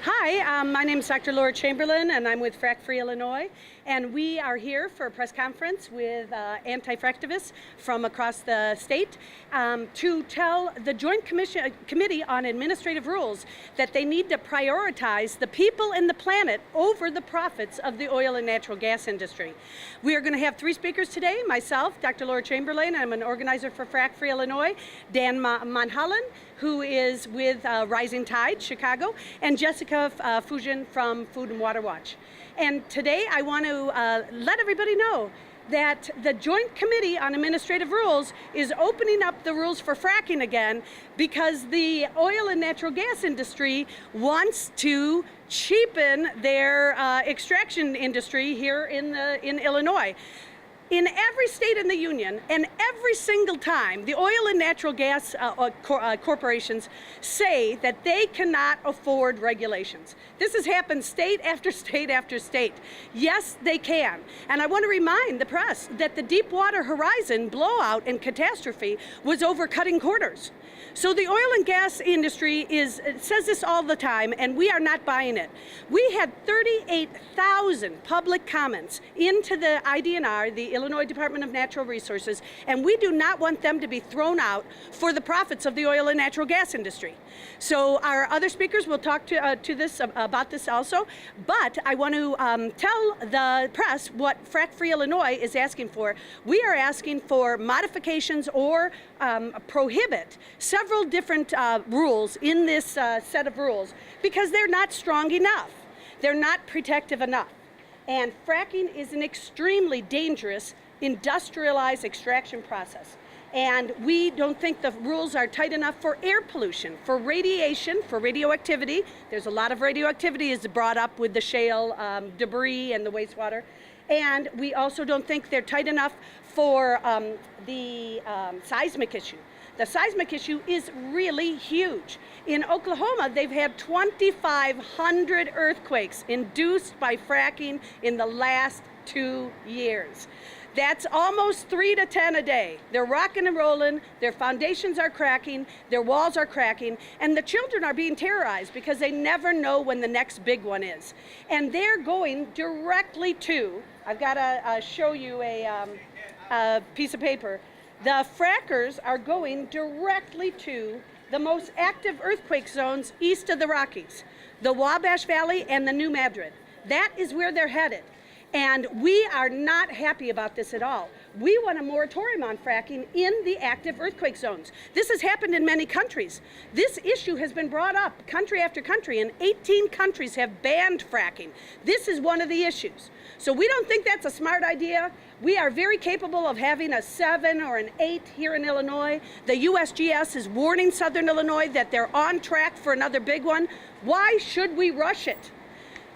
Hi, my name is Dr. Laura Chamberlain, and I'm with Frack Free Illinois. And we are here for a press conference with anti-fractivists from across the state to tell the Joint Committee on Administrative Rules that they need to prioritize the people and the planet over the profits of the oil and natural gas industry. We are going to have three speakers today. Myself, Dr. Laura Chamberlain, I'm an organizer for Frack Free Illinois. Dan Monholland, who is with Rising Tide, Chicago, and Jessica Fujian from Food and Water Watch. And today I want to let everybody know that the Joint Committee on Administrative Rules is opening up the rules for fracking again because the oil and natural gas industry wants to cheapen their extraction industry here in Illinois. In every state in the union, and every single time, the oil and natural gas corporations say that they cannot afford regulations. This has happened state after state after state. Yes, they can. And I want to remind the press that the Deepwater Horizon blowout and catastrophe was over cutting corners. So the oil and gas industry says this all the time, and we are not buying it. We had 38,000 public comments into the IDNR, the Illinois Department of Natural Resources, and we do not want them to be thrown out for the profits of the oil and natural gas industry. So our other speakers will talk about this also, but I want to tell the press what Frack Free Illinois is asking for. We are asking for modifications or prohibit several different rules in this set of rules because they're not strong enough. They're not protective enough. And fracking is an extremely dangerous industrialized extraction process. And we don't think the rules are tight enough for air pollution, for radiation, for radioactivity. There's a lot of radioactivity is brought up with the shale debris and the wastewater. And we also don't think they're tight enough for the seismic issue. The seismic issue is really huge. In Oklahoma, they've had 2,500 earthquakes induced by fracking in the last 2 years. That's almost 3 to 10 a day. They're rocking and rolling, their foundations are cracking, their walls are cracking, and the children are being terrorized because they never know when the next big one is. And they're going directly to, I've got to show you a piece of paper. The frackers are going directly to the most active earthquake zones east of the Rockies, the Wabash Valley and the New Madrid. That is where they're headed. And we are not happy about this at all. We want a moratorium on fracking in the active earthquake zones. This has happened in many countries. This issue has been brought up country after country, and 18 countries have banned fracking. This is one of the issues. So we don't think that's a smart idea. We are very capable of having a 7 or an 8 here in Illinois. The USGS is warning Southern Illinois that they're on track for another big one. Why should we rush it?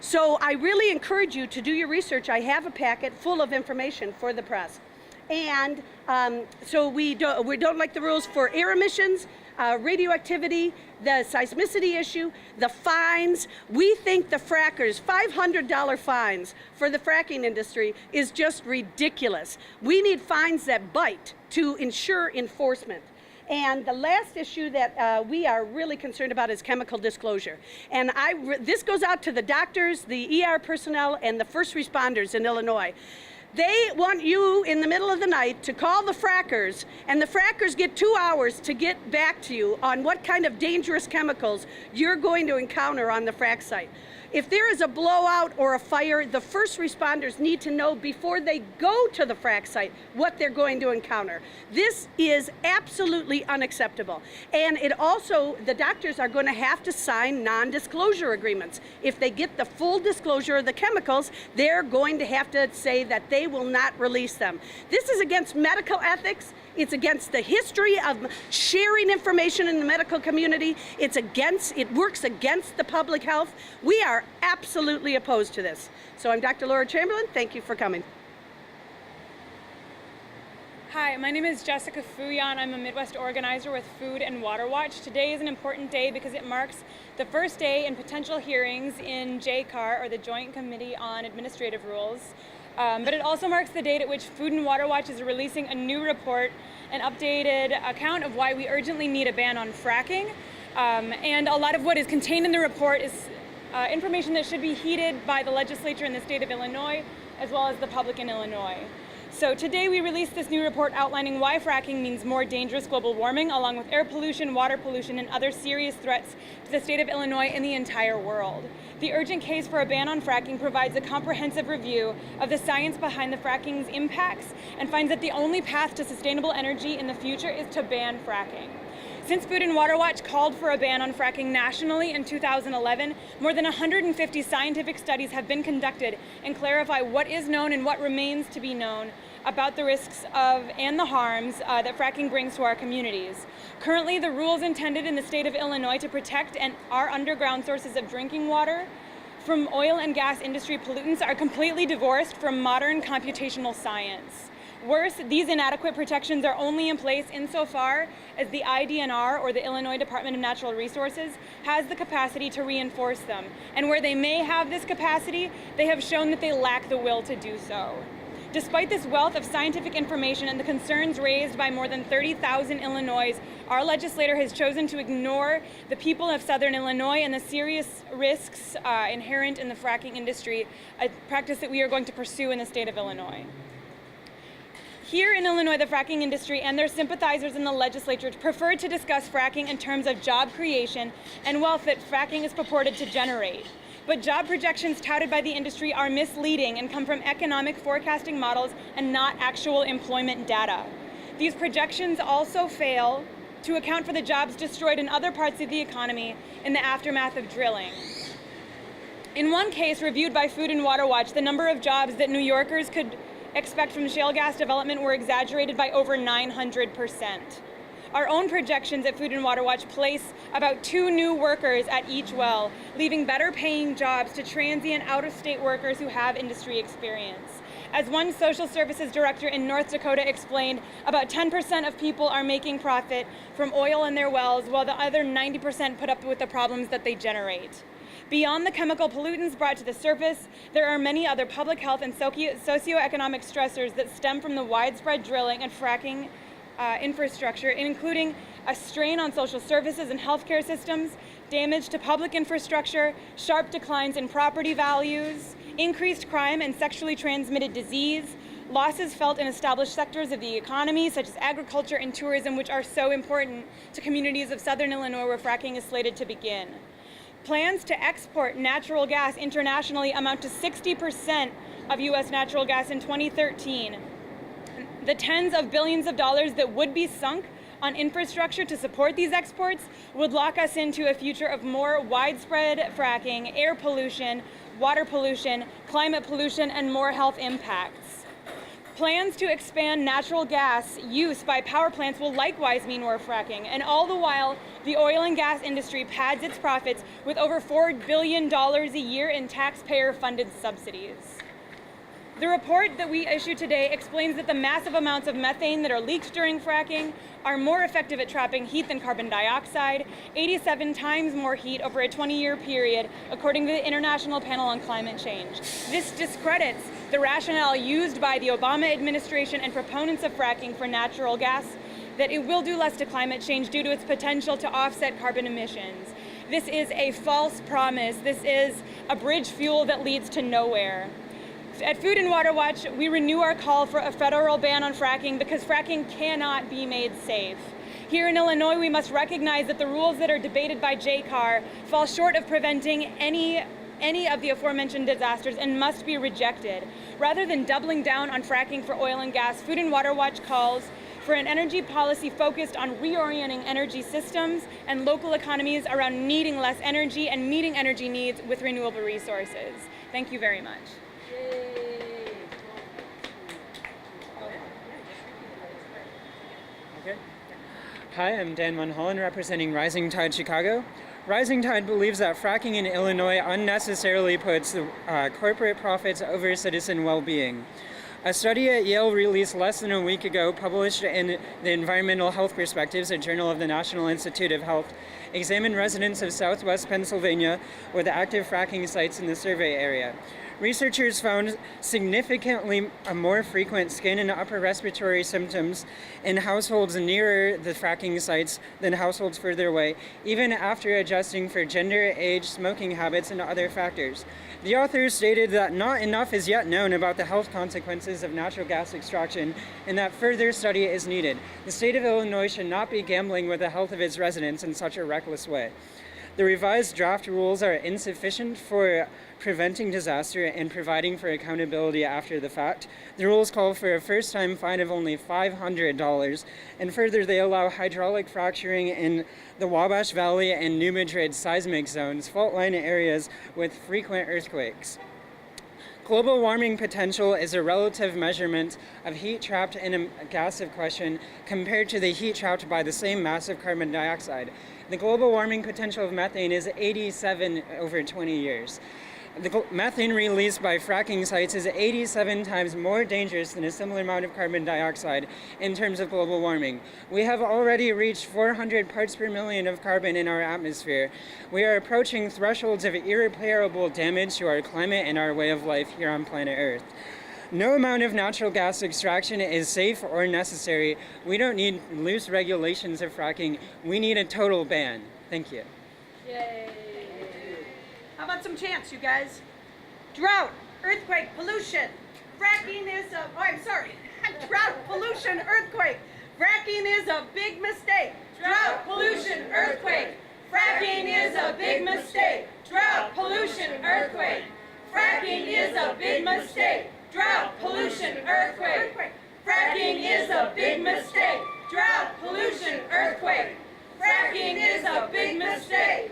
So I really encourage you to do your research. I have a packet full of information for the press. And so we don't like the rules for air emissions, radioactivity, the seismicity issue, the fines. We think the frackers, $500 fines for the fracking industry is just ridiculous. We need fines that bite to ensure enforcement. And the last issue that we are really concerned about is chemical disclosure. And this goes out to the doctors, the ER personnel, and the first responders in Illinois. They want you in the middle of the night to call the frackers, and the frackers get 2 hours to get back to you on what kind of dangerous chemicals you're going to encounter on the frack site. If there is a blowout or a fire, the first responders need to know before they go to the frack site what they're going to encounter. This is absolutely unacceptable. And it also, the doctors are going to have to sign non-disclosure agreements. If they get the full disclosure of the chemicals, they're going to have to say that they will not release them. This is against medical ethics. It's against the history of sharing information in the medical community. It works against the public health. We are absolutely opposed to this. So I'm Dr. Laura Chamberlain. Thank you for coming. Hi, my name is Jessica Fujian. I'm a Midwest organizer with Food and Water Watch. Today is an important day because it marks the first day in potential hearings in JCAR, or the Joint Committee on Administrative Rules. But it also marks the date at which Food and Water Watch is releasing a new report, an updated account of why we urgently need a ban on fracking. And a lot of what is contained in the report is information that should be heeded by the legislature in the state of Illinois, as well as the public in Illinois. So today we released this new report outlining why fracking means more dangerous global warming, along with air pollution, water pollution, and other serious threats to the state of Illinois and the entire world. The urgent case for a ban on fracking provides a comprehensive review of the science behind the fracking's impacts and finds that the only path to sustainable energy in the future is to ban fracking. Since Food and Water Watch called for a ban on fracking nationally in 2011, more than 150 scientific studies have been conducted and clarify what is known and what remains to be known about the risks of and the harms that fracking brings to our communities. Currently, the rules intended in the state of Illinois to protect our underground sources of drinking water from oil and gas industry pollutants are completely divorced from modern computational science. Worse, these inadequate protections are only in place insofar as the IDNR, or the Illinois Department of Natural Resources, has the capacity to reinforce them. And where they may have this capacity, they have shown that they lack the will to do so. Despite this wealth of scientific information and the concerns raised by more than 30,000 Illinois, our legislator has chosen to ignore the people of Southern Illinois and the serious risks inherent in the fracking industry, a practice that we are going to pursue in the state of Illinois. Here in Illinois, the fracking industry and their sympathizers in the legislature prefer to discuss fracking in terms of job creation and wealth that fracking is purported to generate. But job projections touted by the industry are misleading and come from economic forecasting models and not actual employment data. These projections also fail to account for the jobs destroyed in other parts of the economy in the aftermath of drilling. In one case reviewed by Food and Water Watch, the number of jobs that New Yorkers could expect from shale gas development were exaggerated by over 900%. Our own projections at Food and Water Watch place about 2 new workers at each well, leaving better paying jobs to transient out-of-state workers who have industry experience. As one social services director in North Dakota explained, about 10% of people are making profit from oil in their wells, while the other 90% put up with the problems that they generate. Beyond the chemical pollutants brought to the surface, there are many other public health and socioeconomic stressors that stem from the widespread drilling and fracking infrastructure, including a strain on social services and healthcare systems, damage to public infrastructure, sharp declines in property values, increased crime and sexually transmitted disease, losses felt in established sectors of the economy, such as agriculture and tourism, which are so important to communities of Southern Illinois where fracking is slated to begin. Plans to export natural gas internationally amount to 60% of U.S. natural gas in 2013. The tens of billions of dollars that would be sunk on infrastructure to support these exports would lock us into a future of more widespread fracking, air pollution, water pollution, climate pollution, and more health impacts. Plans to expand natural gas use by power plants will likewise mean more fracking, and all the while, the oil and gas industry pads its profits with over $4 billion a year in taxpayer-funded subsidies. The report that we issued today explains that the massive amounts of methane that are leaked during fracking are more effective at trapping heat than carbon dioxide, 87 times more heat over a 20-year period, according to the International Panel on Climate Change. This discredits the rationale used by the Obama administration and proponents of fracking for natural gas, that it will do less to climate change due to its potential to offset carbon emissions. This is a false promise. This is a bridge fuel that leads to nowhere. At Food and Water Watch, we renew our call for a federal ban on fracking because fracking cannot be made safe. Here in Illinois, we must recognize that the rules that are debated by JCAR fall short of preventing any of the aforementioned disasters and must be rejected. Rather than doubling down on fracking for oil and gas, Food and Water Watch calls for an energy policy focused on reorienting energy systems and local economies around needing less energy and meeting energy needs with renewable resources. Thank you very much. Okay. Hi, I'm Dan Munholland representing Rising Tide Chicago. Rising Tide believes that fracking in Illinois unnecessarily puts corporate profits over citizen well-being. A study at Yale released less than a week ago, published in the Environmental Health Perspectives, a journal of the National Institute of Health, examined residents of Southwest Pennsylvania with active fracking sites in the survey area. Researchers found significantly more frequent skin and upper respiratory symptoms in households nearer the fracking sites than households further away, even after adjusting for gender, age, smoking habits, and other factors. The authors stated that not enough is yet known about the health consequences of natural gas extraction and that further study is needed. The state of Illinois should not be gambling with the health of its residents in such a reckless way. The revised draft rules are insufficient for preventing disaster and providing for accountability after the fact. The rules call for a first-time fine of only $500, and further they allow hydraulic fracturing in the Wabash Valley and New Madrid seismic zones, fault line areas with frequent earthquakes. Global warming potential is a relative measurement of heat trapped in a gas of question compared to the heat trapped by the same mass of carbon dioxide. The global warming potential of methane is 87 over 20 years. The methane released by fracking sites is 87 times more dangerous than a similar amount of carbon dioxide in terms of global warming. We have already reached 400 parts per million of carbon in our atmosphere. We are approaching thresholds of irreparable damage to our climate and our way of life here on planet Earth. No amount of natural gas extraction is safe or necessary. We don't need loose regulations of fracking. We need a total ban. Thank you. Yay. How about some chants, you guys? Drought, earthquake, pollution. Fracking is a, drought, pollution, earthquake. Fracking is a big mistake. Drought, pollution, earthquake. Fracking is a big mistake. Drought, pollution, earthquake. Fracking is a big mistake. Drought, pollution, earthquake. Fracking is a big mistake. Drought, pollution, earthquake. Fracking is a big mistake.